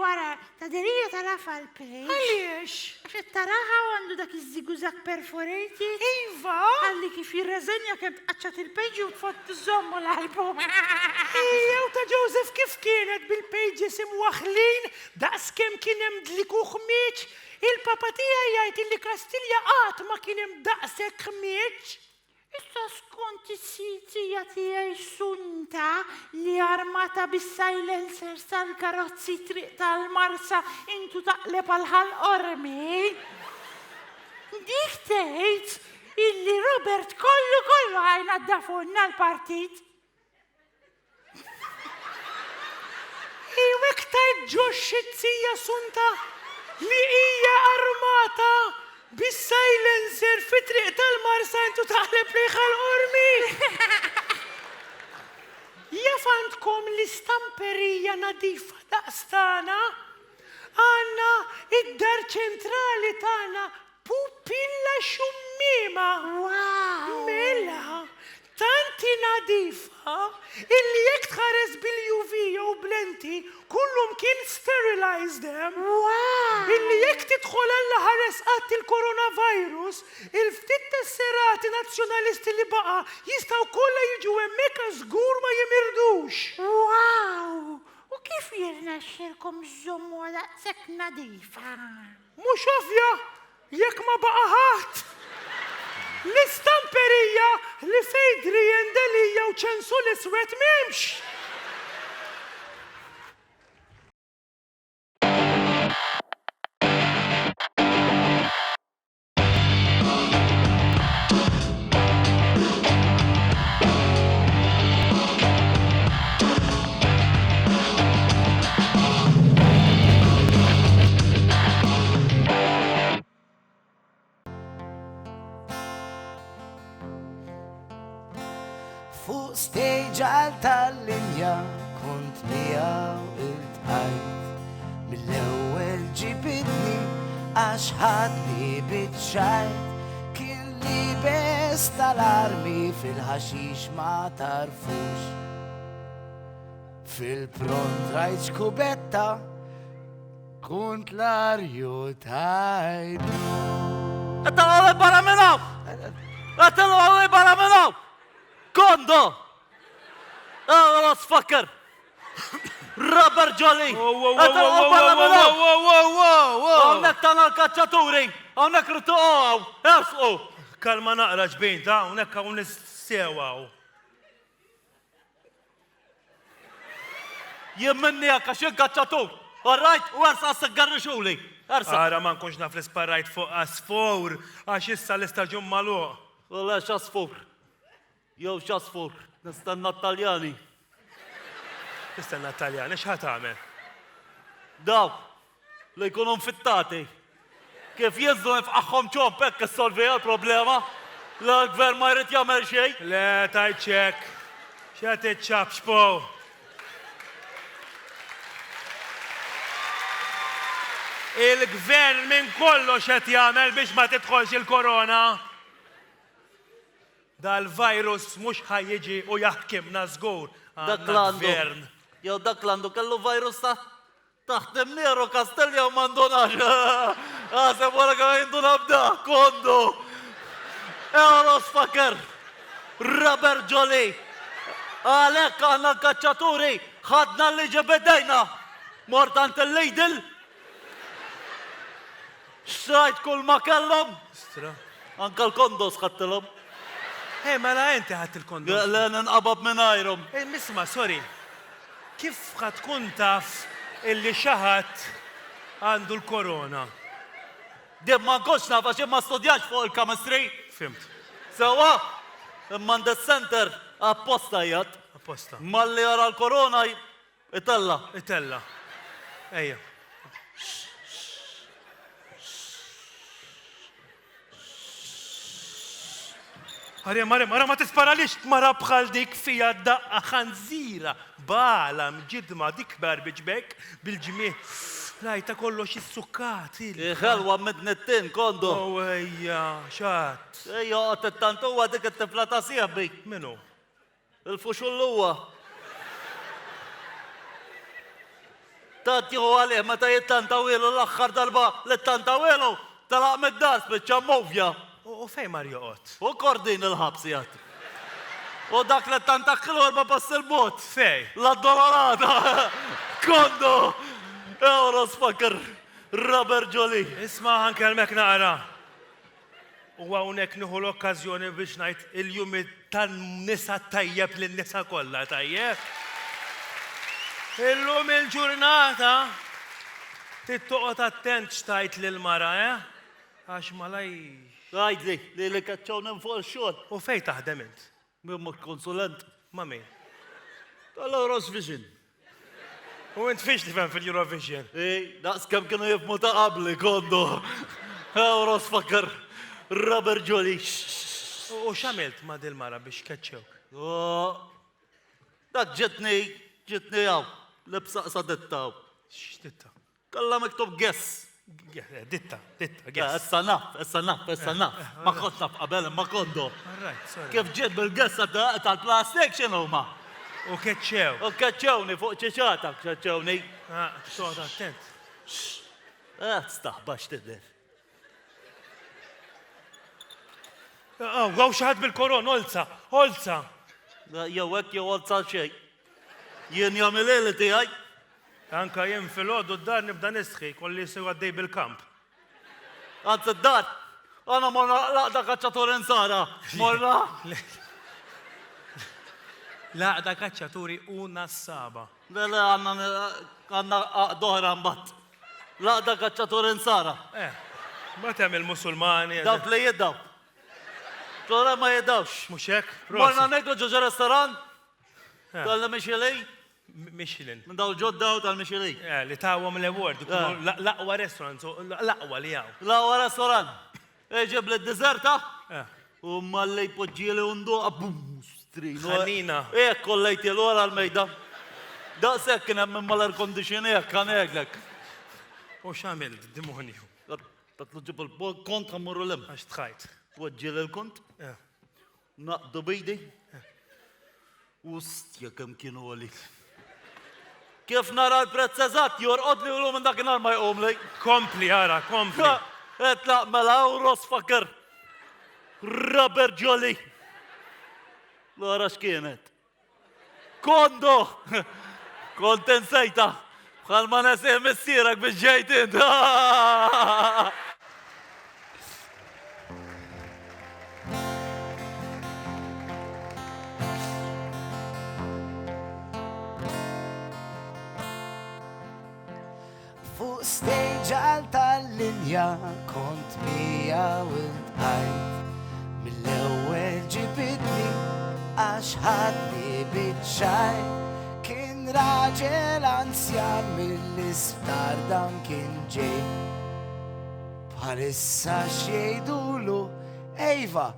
Wara, ta' Delija tarafa l-page. Għaliex? Għax taraħa għandu dak iż-żigużak perforated. Iva? Għalli kif jirreżenja kemm tqaċċat il-page u tfott żommu l-album. Jew ta' Joseph kif kienet bil-pages imwaħħlin daqs kemm kien hemm dliku ħmieġ. Il-papa tiegħi jgħid li Kastilja qatt ma kien hemm daqshekk ħmieġ. Issa skont is-sitija tiegħi sunta li armata bis-silencers tal-karozzi triq tal-Marsa intu taqleb għal ormi. Dik tgħid illi Robert kollu għajna d-dafunna l-partit. Iwek tajt ġoċċizija sunta li hija armata bis-silencer fi triq tal-Marsa intu taqleb liħa l-ormi. Jaf għandkom l-istamperija nadifa daqstana, għanna id-dar ċentrali tagħna pupilla xummima. Wow! Mela, tanti nadifa illi jekk tħares bil-UV jew blenti, kullum kien sterilized them. Illi jekk tidħol alla ħares qatt il-coronavirus, il-ftit tesserati nazzjonalisti li baqa jistgħu kollha jiġu hemmhekk żgur ma jimirdux. Wow! U kif jirnexxilkom żommu daqshekk nadifa? Mhux ovvja, jekk ma baqa ħadd. L-istamperija li fejdri jendelija u ċensu l-iswed memx. Fuq stage tal-linja kont miegħu il-tqajt mill-ewwel ġibidni għax ħadni biċċajt kien libes tal-armi fil-ħaxix ma tarfux fil-pront rajt xkubetta kont l-arju tajdu. Għattalu għalli barra minnaw! Għattalu għalli barra minnaw! Kondo! Għalas fakker! Rubber Jolly! Għattalu barra minnaw! Għawnek tana l-kacċaturi! Għawnek rritu għaw! Ersqu! Kalma naqra ġbejn ta' unek għaw nissewaw. Jimminni għakka xie kacċatur! Alright, u għarsa għas-saggarri xuli! Għarsa! Ara ma nkunx naf l-isparrajt fuq asfur għax issa l-istaġun maluq. Wala xasfur. Jow xasfur. Nistanna Taljani. Istanna Taljani, x'ħat għamel? Daw, li jkunu fittati. Kif jizdu nifqaħħom ċompek s-solvi għal-problema? L-gvern ma jrid jagħmel xejn? Le, tajċek. X'għat iċċab xpo. Il-gvern minn kollox qed jagħmel biex ma tidħolx il-korona. Dal-virus mhux ħajjiġi u jaħkimna żgur. Dak l-gvern. Jew dak l-għandu kellu virus taħtem Nero Kastelja u mandonax. Għasem wara kama jinduna bda, kondu. Euros faker. Rubber Jolly. Għalek għanna kacċaturi. ħadna li ġebedejna. Mortant il-lejdil. Xrajt kull ma kellhom? Stra. Anka l-kondos ħattilhom. Mela enti ħadd il-kondom. L-għen nqabab minn ajrom. Misma, sorry. Kif tkun taf illi xaħat għandu l-korona? Dib ma nkunx naf għax ma studjax fuq il-chemistry. Fimt. Sewa, imman the center apposta jgħat. Apposta. Malli għara l-korona itella. Itella. Ejja. Mara ma tisparalix mara bħal dik fija daqqa ħanżira. Bala mġidma dik barbiġbek bil-ġmieħ. Lajta kollox is-sukkat. Iħelwa midnettin kondu. Ejja, xat. Ejja, għattantu huwa dik it-tifla ta' sieħbi. Minu? Il-fuxullu huwa. Tatiħu għalih meta jittantawilu l-axħar darba l-tantawilu talaq mid-dars bieċa movja. U fej mar joqot? U kordin il-ħabsijat. U dak li tantakkilu għalba pass il-bot. Fej? La-dolorata. Kondu. Euros fakker. Rubber Jolly. Isma ħankelmek naqra. U għawnek nieħu l-okkazjoni biex najt il-jumi tan-nisa tajjeb l-nisa kollha tajjeb. Illum il-ġurnata tittoqgħod attent x'tajt lil-mara, Għax malaj. Għajdli, li kacċawnem fuq il-xogħol. U fej taħdem int? Mimma konsulent. Ma' min? Tal-Eurovision. U int fiex tifhem fil-Eurovision? Daqs kem kienu jifmu ta' qabli, kondu. Euros fakker. Rubber Jolly. U x'għamilt ma' dil-mara biex keċċewk? Dak ġitni għaw. Libsaqsa dittaw. X'titta? Kalla miktub guess. Ditta, Issa naf. Ma kont naf qabel ma kondo. Alright, sorry. Kif ġiet bil-gessa tal-plastik x'inhu ma? U keċċew. U kaċċewni fuq ċeċatak, kaċċewni. Toqgħod attent. Staħbax tidher. Għaw xaħat bil-koron, olza. Jew hekk jew olza xejn. Jien jagħmel li tiegħi. Anka jem fil-ħodu d-dar nibda nisħi, kolli sew għaddej bil-kamp. Għanz d-dar, għana morna laqda kacċatur insara. Morna. Laqda kaċċaturi u nassaba. Dele għanna doħra mbatt. Laqda kacċatur insara. Ma temil musulmani. Dawk li jiddaw. Tora ma jiddawx. Muxek, Morna nekdu ġoġa restaurant. Tal-la Michelin. Michelin. Minn daw ġoddaw tal-Michelin. Li tawam l-award, laqwa restaurant, laqwa li jaw. Laqwa restaurant. Eġib l-deserta. U mallej poġġieli undu abum strin. Ħanina. Kollejti l-ora l-mejda. Daqsek kien hemm mal-air conditioner kan eglek. U xamil, dimonju. Tatlu ġib il-kont għammurru l-im. Għax tħajt. Poġġieli l-kont. Naqdu bejdi. Ustja kem kienu għalik. Kif nara l-prezzezat jorqod li u minn dakinhar ma jqom li. Kompli, ara, kompli. Etlaq mela u rosfaker. Robert Jolly. L-għara x'kienet. Kondo. Kontensejta. Bħal ma nesih missierak biex ġejtin. Fuq stage għal tal-linja kont mija u ntqajt. Mill-ewwel ġibitni għax ħadni bitxajt. Kien raġel anzjan mill-isptar dan kien ġej. Bħalissa xejdulu Eva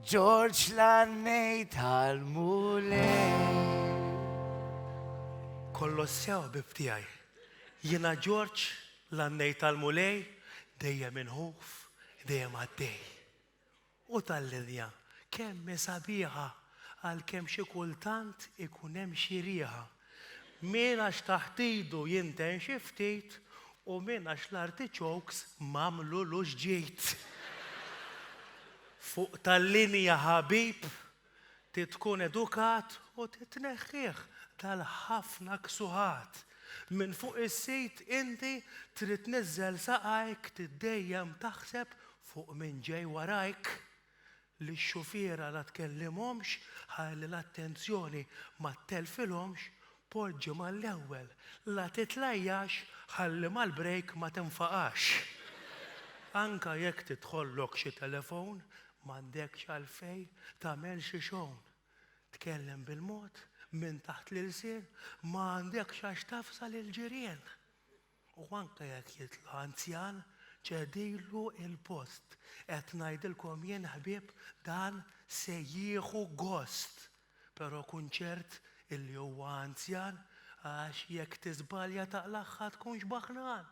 George Lannej tal-mulej. Kollossew bibtijaj. Jena George Lannej tal-mulej dejjem inħuf, dejjem għaddej. U tal-linja kemm sabiħa għal kemm xi kultant ikun hemm xi rieħa. Min għax taħtidu jinten xi ftit u min għax l-artichokes mamlu lux ġejt. Fuq tal-linja ħabib titkun edukat u titneħħih tal-ħafna ksuħat. Min fuq is-sejt inti trid niżel saqajk tiddejjem taħseb fuq min ġej warajk. Li x-xufiera la tkellimhomx ħalli l-attenzjoni ma telfilhomx poġġi mal-ewwel la titlajjax ħalli mal-brejk ma tinfaqax. Anka jekk tidħollok xi telefon m'għandekx għalfejn tagħmel xi xogħol. Tkellem bil-mod minn taħt l-ilsien ma għandekx għax tafsal il-ġirien. U anka jekk jitlu anzjan ċedilu il-post. Qed ngħidilkom jien ħbieb dan se jieħu gost. Però kun ċert illi huwa anzjan għax jekk tiżbalja taqlaħħa tkunx baħnan.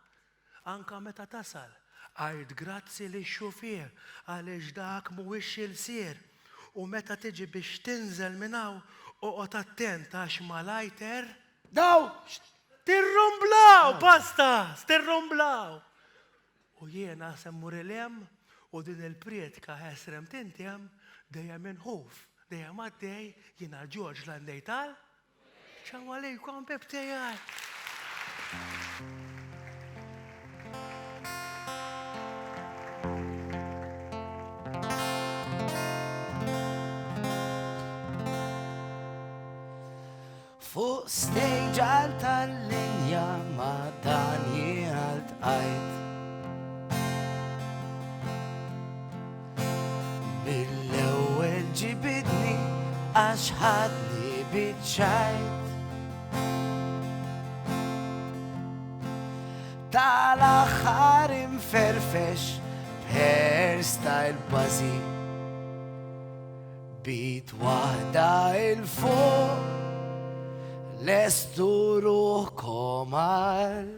Anka meta tasal, għajd grazzi lix-xufier għaliex dak mhuwiex il-sier. U meta tiġi biex tinżel minn hawn oqgħod attent għax malajter. Daw! Tirrumblaw, basta, tirrumblaw. U jiena semmur il-hemm u din il-prietka ħesrem tintem dejjem inħuf, dejjem għaddej jiena George Lannej tal. Ċaw għalejkom bibtejaj. Fuq stage għal tal-linja ma dan jgħal tqajt. Mill-ewwel ġibidni għax ħadni bitxajt. Tal-aħħar imferfex b'hairstyle bażi. Bit waħda il-fuq lestu ruħkom għal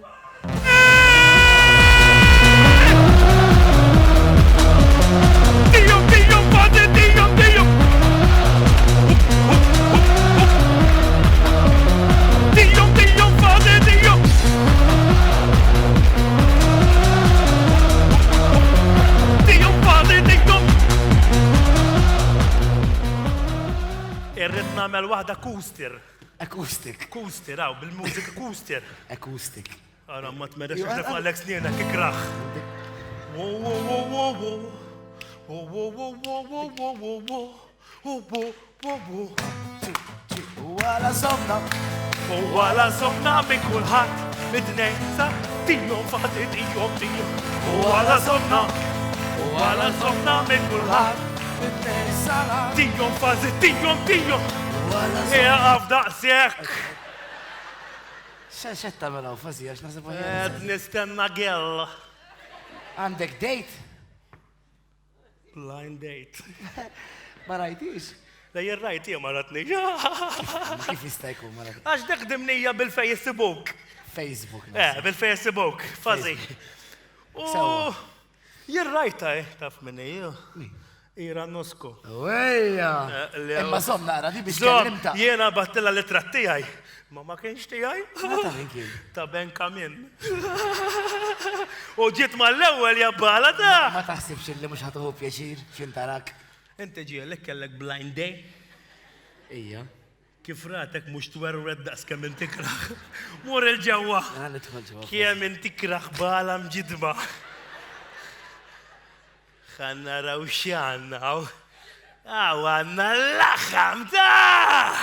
nagħmel waħda kooster. Acoustic. Kooster, għaw, bil-mużika kooster. Acoustic. Ara, ma t-medax nifna Alex Nina kikraħ. Wo, wo, wo, wo, wo. Wo, wo, wo, wo, wo, wo, wo, wo. Wo, wo, wo, wo. Wala somna. Wala somna minn kulħadd mid-dnejn sa tijom fati tijom. Wala somna minn kulħadd tijom fati tijom. Ija għafda sjek. Xetta mela u fazija, x'naħseb Ed nistenna gell. Għandek date? Blind date. Ma rajtix? La jirrajt jie maratni. Kif jista' jkun ma rajtix? Għax deqdimnija bil-Facebook. Facebook. Bil-Facebook, fazi. Sewa. Jirrajta, taf minni, Ira Nosko. Wejja. Imma som naqra di biex kellimta. Jena battilla l-itrat tijaj. Ma kienx tijaj? Ta' min kien? Ta' Ben Kamin. U ġiet ma l-ewel jabbala ta' Ma taħsibx li mhux ħatuħu pjaċir x'in tarak. Inti ġielek kellek blind day. Ija. Kif ratek mux twerru reddaqs kemm inti kraħ. Mur il-ġewwa. Għalli tħol ġewwa. Kiem inti kraħ bala mġidma. Xanna raw xannaw. Għanna l-laħam ta'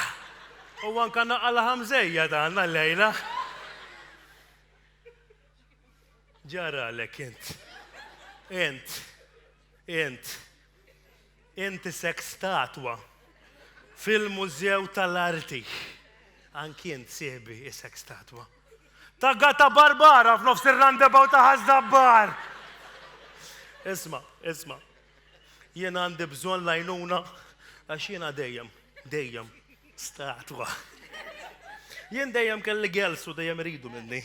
U għanka naqqa ħamżejja ta' għanna l-lejla. Ġara lek Inti sek statwa fil-Mużew tal-Arti. Anki int siebi isek statwa. Ta' Gata Barbara f'nofs ir-roundabout ta' Ħażdabbar. Isma. Jien għandi bżonn lajnuna għax jiena dejjem statwa. Jien dejjem kelli gelsu dejjem iridu minni.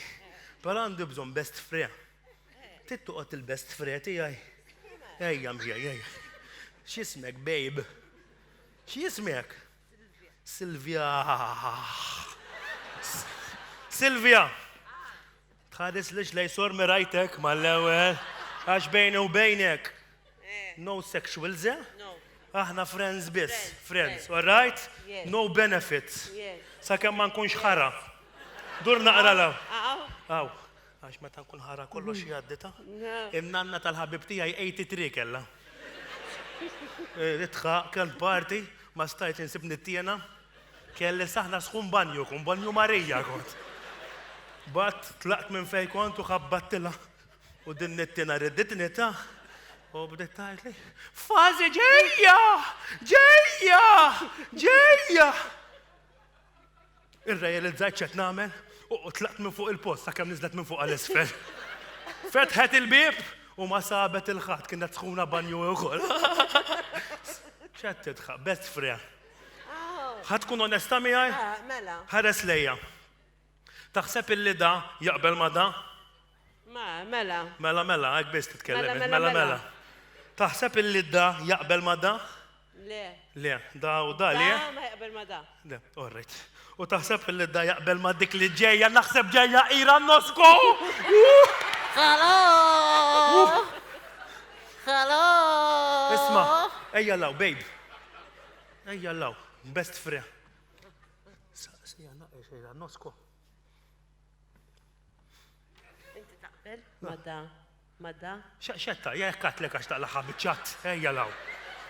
Però għandi bżonn best friend. Tittuqot il-best friend tiegħi. Ejja mija. X'ismek, babe? X'ismek? Silvia. Tħares lix lej sor mirajtek mal-ewwel għax bejni u bejnek. No sexual, ze? No. Aħna friends biss. Friends, all right? Yes. No benefits. Yes. Sakemm ma nkunx ħara. Dur naqra law. Aw. Għax meta nkun ħara kollox jgħaddi ta'. No. Imnanna tal-ħabib tiegħi 83 kella. Ritħa kell party ma stajt insib nittiena. Kelli saħna sħun banju Marija kont. Bat tlaqt minn fej kont u ħabbattila. U din nittiena ridditni ta' u bdiet tgħid li fażi ġejja. Ir-realizzajt x'qed nagħmel u tlaqt minn fuq il-post sakemm niżlet minn fuq għall-isfel. Fetħet il-bieb u ma sabet il-ħadd kienet sħuna banju wkoll. X'qed tidħaq, best friend. Ħadd tkun onesta miegħi? Mela. Ħares lejja. Taħseb illi da jaqbel ma da? Mela. Mela, għek biss titkellem. Mela. Mela. Taħseb illi da jaqbel ma da? Le, da u da le? Ma jaqbel ma da. Le, alright. U taħseb illi da jaqbel ma dik li ġejja, naħseb ġejja Ira Nosko! Hello! Isma, ejja law, babe. Ejja law, best friend. Sija naqex Ira Nosko. Inti taqbel? Madda? Xetta, jekkat lek għax taqlaħa bieċat, ejja law.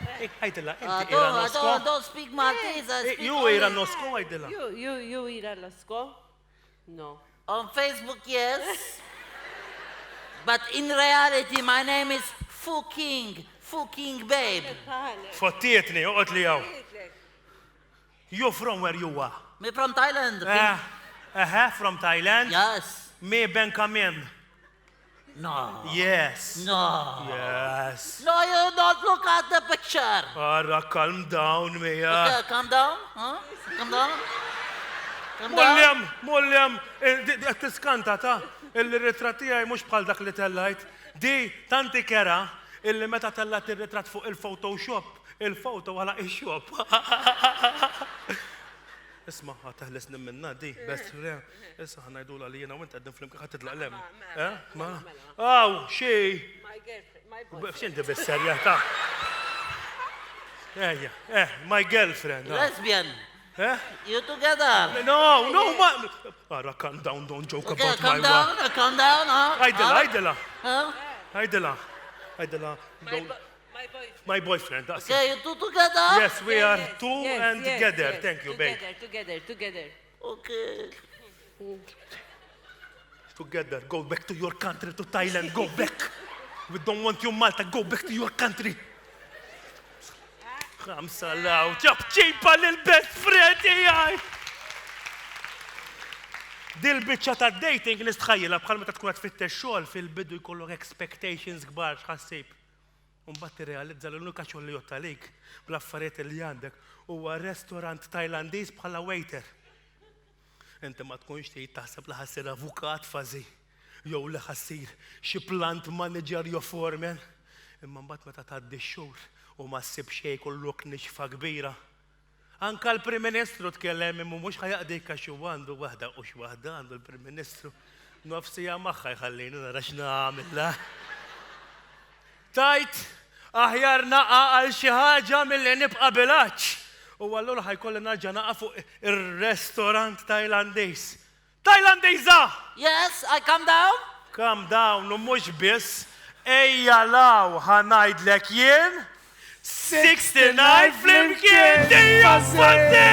Għajdilla, inti Ira Nosko. Don't speak Maltese, I speak Ju Ira Nosko, għajdilla. You Ira Nosko? No. On Facebook, yes. But in reality, my name is Fuking Babe. Fottietni, uqot li jaw. You from where you are? Me from Thailand. From Thailand? Yes. Me Ben Kamin. No. Yes. No. Yes. No, you don't look at the picture. Ara, calm down, Mija. Okay, calm down. Huh? Calm down. Calm down. Mullem, tiskanta ta' il-ritratti għaj mux bħal dak li tellajt. Di, tanti kera, illi meta tellat il-ritrat fuq il-Photoshop, il-foto għala il-shop. Isma, ħataħlesni minna, di, best friend. Issa ħanajdu li jena, u inta għaddin flimka ħatid laqlem. Aw, xie. My girlfriend, my boyfriend. Xinti bis-serjeta. My girlfriend. Lesbian. Eh? You together. No, ma... Ara, calm down, don't joke Okay, about my calm wife. down, calm down, huh? Aidela. Huh? Aidela, My don't... boyfriend. My boyfriend, that's it. Okay, you two together? Yes, we are two and together. yes. Thank you, babe. Together. Okay. Together, go back to your country, to Thailand, go back. We don't want you, Malta, go back to your country. خمسة لاو ċabċipa lil-best friend tijaj. Dil-bicċa ta' dating nistħajjela bħal meta tkun qed tfittex xogħol fil-bidu jkollok expectations kbar x'ħassib. Mbagħad tirrealizza l-unika xogħol li jgħod għalik bl-affarijiet li għandek huwa restorant Tajlandiż bħala waiter. Inti ma tkunx tgħid taħseb li ħassir avukat fażi jew li ħassir xi plant manager jew foreman. Imma mbagħad meta tgħaddi x-xhur u ma ssib xejn kollok nixfa kbira. Anka l-Prim Ministru tkellem imma mhux ħajaqdik għax hu għandu waħda u x'waħda għandu l-Prim Ministru. Nofsija magħha jħallini nara x'nagħmilha. Tajt aħjar naqa għal xi ħaġa milli nibqa' bilanċ. U allura ħajkolli narġa' naqa' fuq ir-restorant Tajlandiż. Tajlandiża! Yes, I come down? Calm down u mhux biss ejja law ħanajdlek jien 69 flimkien dejja faddi!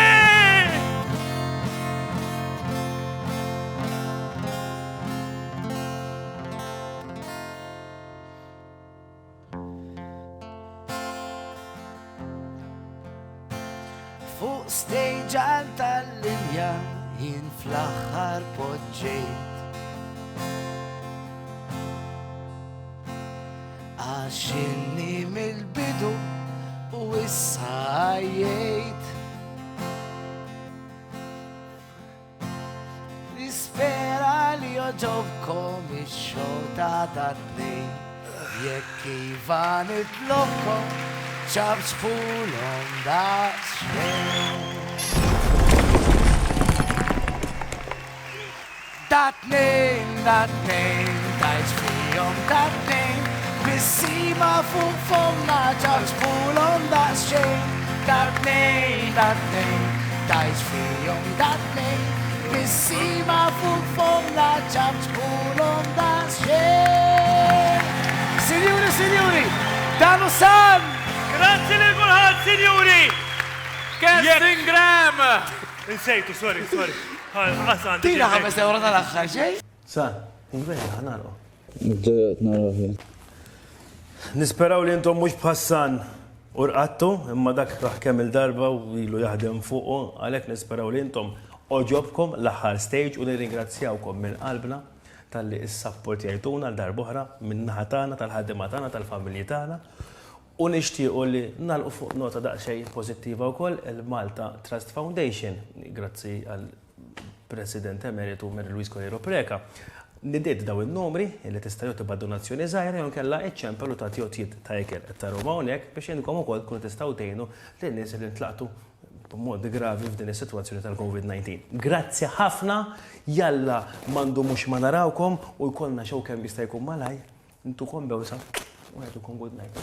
Fuq stage għal tal-linja jien fl-aħħar poġġejt. Għaxinni mill-bidu u issa jgħid. Nispera li joġobkom ix-xogħol ta' dat-tnejn. Jekk iva nitlobkom ċabċbulhom daqsxejn. Dat-tnejn, tajt fihom dat-tnejn. Bissima fuq fomna ċabċbulhom daqsxejn. Dat-tnejn, tajt fihom dat-tnejn. Bissima fuq fomna ċabċbulhom daqsxejn. Signori, danu san! Grazzi li kulħadd, sinjuri! Casting Graham! Insejtu, sorry. Ħasan. Tina 5 euro tal-aħħar xejn? San, inveri ħanaru. Nisperaw li intom mhux bħassan urqattu, imma dak raħ kemm il-darba u ilu jaħdem fuqu, għalhekk nisperaw li intom oġobkom l-aħħar stage u nirringrazzjawkom minn qalbna tal-li s-sapportjajtuna l-darbohra minn naħa tagħna, tal-ħaddiema tagħna, tal-familji tagħna. U nixtiequ li nagħlqu fuq nota daqsxejn pożittiva wkoll il-Malta Trust Foundation, grazzi għal President Emeritu Mary Louise Corriero Preka. Nidiet daw il-numri li tista' jottiba donazzjoni żgħira jew kella iċċempel u tagħti jotjiet ta' ikel qed tarhom hawnhekk biex inkom ukoll tkunu tistgħu tgħinu lin-nies li ntlaqtu b'mod gravi f'din is-sitwazzjoni tal-COVID-19. Grazzi ħafna, jalla mandu mhux ma narawkom u jkollna xew kemm jista' jkun malaj, intukom bewsa u ngħidukom good night.